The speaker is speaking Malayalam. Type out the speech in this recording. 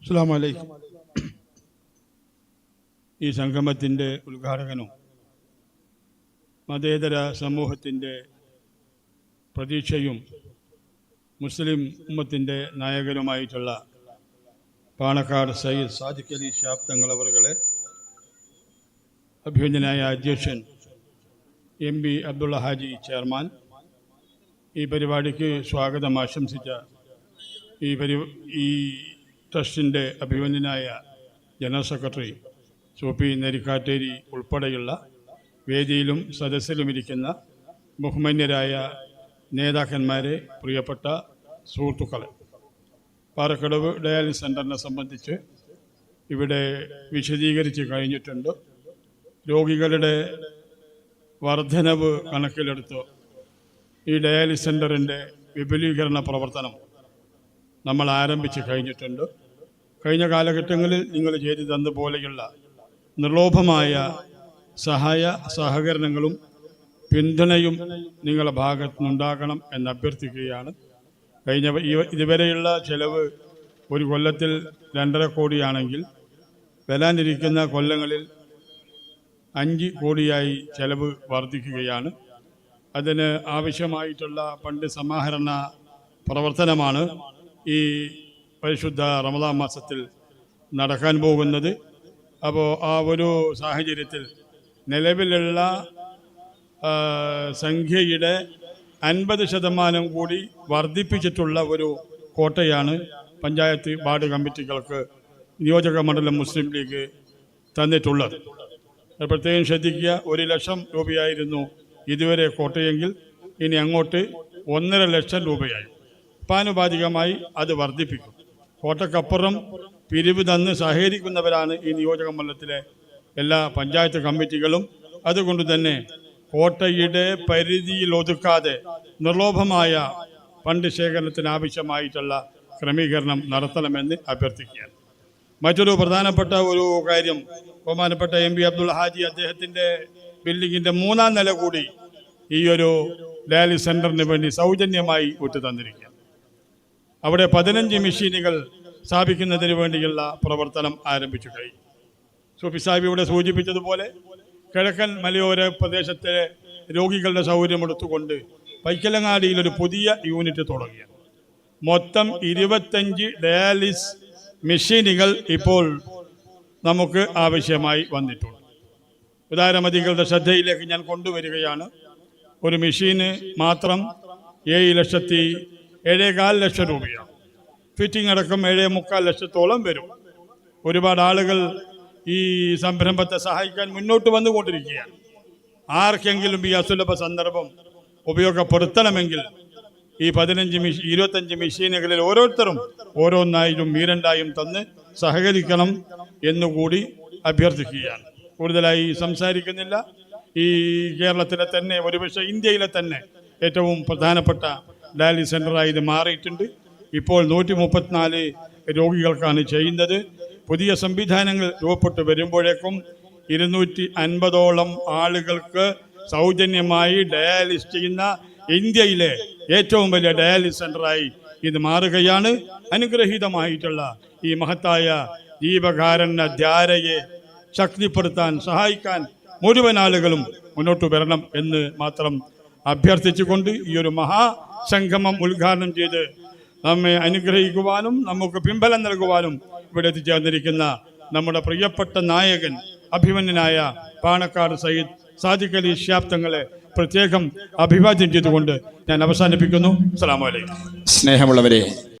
അസ്സലാമു അലൈക്കും. ഈ സംഗമത്തിൻ്റെ ഉദ്ഘാടകനും മതേതര സമൂഹത്തിൻ്റെ പ്രതീക്ഷയും മുസ്ലിം ഉമ്മത്തിൻ്റെ നായകനുമായിട്ടുള്ള പാണക്കാട് സയ്യിദ് സാദിഖ് അലി ശിഹാബ് തങ്ങൾ അവറുകളെ, അഭിവന്ദനായ അധ്യക്ഷൻ MB അബ്ദുള്ള ഹാജി ചെയർമാൻ, ഈ പരിപാടിക്ക് സ്വാഗതം ആശംസിച്ച ഈ ട്രസ്റ്റിൻ്റെ അഭിവന്ദനായ ജനറൽ സെക്രട്ടറി സൂപ്പി നരിക്കാട്ടേരി ഉൾപ്പെടെയുള്ള വേദിയിലും സദസ്സിലുമിരിക്കുന്ന ബഹുമാന്യരായ നേതാക്കന്മാരെ, പ്രിയപ്പെട്ട സുഹൃത്തുക്കളെ, പാറക്കടവ് ഡയാലിസിസ് സെൻ്ററിനെ സംബന്ധിച്ച് ഇവിടെ വിശദീകരിച്ച് കഴിഞ്ഞിട്ടുണ്ട്. രോഗികളുടെ വർധനവ് കണക്കിലെടുത്ത് ഈ ഡയാലിസിസ് സെൻ്ററിൻ്റെ വിപുലീകരണ പ്രവർത്തനം നമ്മൾ ആരംഭിച്ച് കഴിഞ്ഞിട്ടുണ്ട്. കഴിഞ്ഞ കാലഘട്ടങ്ങളിൽ നിങ്ങൾ ചെയ്തു തന്നതുപോലെയുള്ള നിർലോഭമായ സഹകരണങ്ങളും പിന്തുണയും നിങ്ങളുടെ ഭാഗത്തുനിന്നുണ്ടാകണം എന്ന് അഭ്യർത്ഥിക്കുകയാണ്. ഇതുവരെയുള്ള ചെലവ് ഒരു കൊല്ലത്തിൽ 2.5 കോടിയാണെങ്കിൽ വരാനിരിക്കുന്ന കൊല്ലങ്ങളിൽ 5 കോടിയായി ചെലവ് വർദ്ധിക്കുകയാണ്. അതിന് ആവശ്യമായിട്ടുള്ള ഫണ്ട് സമാഹരണ പ്രവർത്തനമാണ് ഈ പരിശുദ്ധ റമദാൻ മാസത്തിൽ നടക്കാൻ പോകുന്നത്. അപ്പോൾ ആ ഒരു സാഹചര്യത്തിൽ നിലവിലുള്ള സംഖ്യയുടെ 50% കൂടി വർദ്ധിപ്പിച്ചിട്ടുള്ള ഒരു കോട്ടയാണ് പഞ്ചായത്ത് വാർഡ് കമ്മിറ്റികൾക്ക് നിയോജക മണ്ഡലം മുസ്ലിം ലീഗ് തന്നിട്ടുള്ളത്. പ്രത്യേകം ശ്രദ്ധിക്കുക, 1 ലക്ഷം രൂപയായിരുന്നു ഇതുവരെ കോട്ടയെങ്കിൽ ഇനി അങ്ങോട്ട് 1.5 ലക്ഷം രൂപയായി. ആനുപാതികമായി അത് വർദ്ധിപ്പിക്കും. കോട്ടക്കപ്പുറം പിരിവ് തന്ന് സഹകരിക്കുന്നവരാണ് ഈ നിയോജക മണ്ഡലത്തിലെ എല്ലാ പഞ്ചായത്ത് കമ്മിറ്റികളും. അതുകൊണ്ട് തന്നെ കോട്ടയുടെ പരിധിയിൽ ഒതുക്കാതെ നിർലോഭമായ ഫണ്ട് ശേഖരണത്തിന് ആവശ്യമായിട്ടുള്ള ക്രമീകരണം നടത്തണമെന്ന് അഭ്യർത്ഥിക്കുകയാണ്. മറ്റൊരു പ്രധാനപ്പെട്ട ഒരു കാര്യം, ബഹുമാനപ്പെട്ട MB അബ്ദുള്ള ഹാജി അദ്ദേഹത്തിൻ്റെ ബിൽഡിങ്ങിൻ്റെ 3-ാം നില കൂടി ഈ ഒരു ഡയാലിസിസ് സെൻ്ററിന് വേണ്ടി സൗജന്യമായി വിട്ടു തന്നിരിക്കുകയാണ്. അവിടെ 15 മെഷീനുകൾ സ്ഥാപിക്കുന്നതിന് വേണ്ടിയുള്ള പ്രവർത്തനം ആരംഭിച്ചു കഴിഞ്ഞു. സൂഫി സാഹിബ് ഇവിടെ സൂചിപ്പിച്ചതുപോലെ കിഴക്കൻ മലയോര പ്രദേശത്തെ രോഗികളുടെ സൗകര്യമെടുത്തുകൊണ്ട് പൈക്കലങ്ങാടിയിലൊരു പുതിയ യൂണിറ്റ് തുടങ്ങിയ മൊത്തം 25 ഡയാലിസിസ് മെഷീനുകൾ ഇപ്പോൾ നമുക്ക് ആവശ്യമായി വന്നിട്ടുണ്ട്. ഉദാരമതികളുടെ ശ്രദ്ധയിലേക്ക് ഞാൻ കൊണ്ടുവരികയാണ്. ഒരു മെഷീന് മാത്രം 7,04,00,000 ലക്ഷം രൂപയാണ്. ഫിറ്റിംഗ് അടക്കം 7.25 ലക്ഷത്തോളം വരും. ഒരുപാട് ആളുകൾ ഈ സംരംഭത്തെ സഹായിക്കാൻ മുന്നോട്ട് വന്നുകൊണ്ടിരിക്കുകയാണ്. ആർക്കെങ്കിലും ഈ അസുലഭ സന്ദർഭം ഉപയോഗപ്പെടുത്തണമെങ്കിൽ ഈ 25 മെഷീനുകളിൽ ഓരോരുത്തരും ഓരോന്നായും 2-2 തന്ന് സഹകരിക്കണം എന്നുകൂടി അഭ്യർത്ഥിക്കുകയാണ്. കൂടുതലായി സംസാരിക്കുന്നില്ല. ഈ കേരളത്തിലെ തന്നെ, ഒരുപക്ഷെ ഇന്ത്യയിലെ തന്നെ ഏറ്റവും പ്രധാനപ്പെട്ട ഡയാലിസിസ് സെൻ്ററായി ഇത് മാറിയിട്ടുണ്ട്. ഇപ്പോൾ 134 രോഗികൾക്കാണ് ചെയ്യുന്നത്. പുതിയ സംവിധാനങ്ങൾ രൂപപ്പെട്ട് വരുമ്പോഴേക്കും 250ഓളം ആളുകൾക്ക് സൗജന്യമായി ഡയാലിസിസ് ചെയ്യുന്ന ഇന്ത്യയിലെ ഏറ്റവും വലിയ ഡയാലിസിസ് സെൻ്ററായി ഇത് മാറുകയാണ്. അനുഗ്രഹീതമായിട്ടുള്ള ഈ മഹത്തായ ജീവകാരുണ്യ ധാരയെ ശക്തിപ്പെടുത്താൻ സഹായിക്കാൻ മുഴുവൻ ആളുകളും മുന്നോട്ട് വരണം എന്ന് മാത്രം അഭ്യർത്ഥിച്ചുകൊണ്ട് ഈ ഒരു മഹാസംഗമം ഉദ്ഘാടനം ചെയ്ത് നമ്മെ അനുഗ്രഹിക്കുവാനും നമുക്ക് പിൻബലം നൽകുവാനും ഇവിടെ എത്തിച്ചേർന്നിരിക്കുന്ന നമ്മുടെ പ്രിയപ്പെട്ട നായകൻ, അഭിമന്യനായ പാണക്കാട് സയ്യിദ് സാദിഖ് അലി ശിഹാബ് തങ്ങളെ പ്രത്യേകം അഭിവാദ്യം ചെയ്തുകൊണ്ട് ഞാൻ അവസാനിപ്പിക്കുന്നു. അസ്സലാമു അലൈക്കും. സ്നേഹമുള്ളവരെ,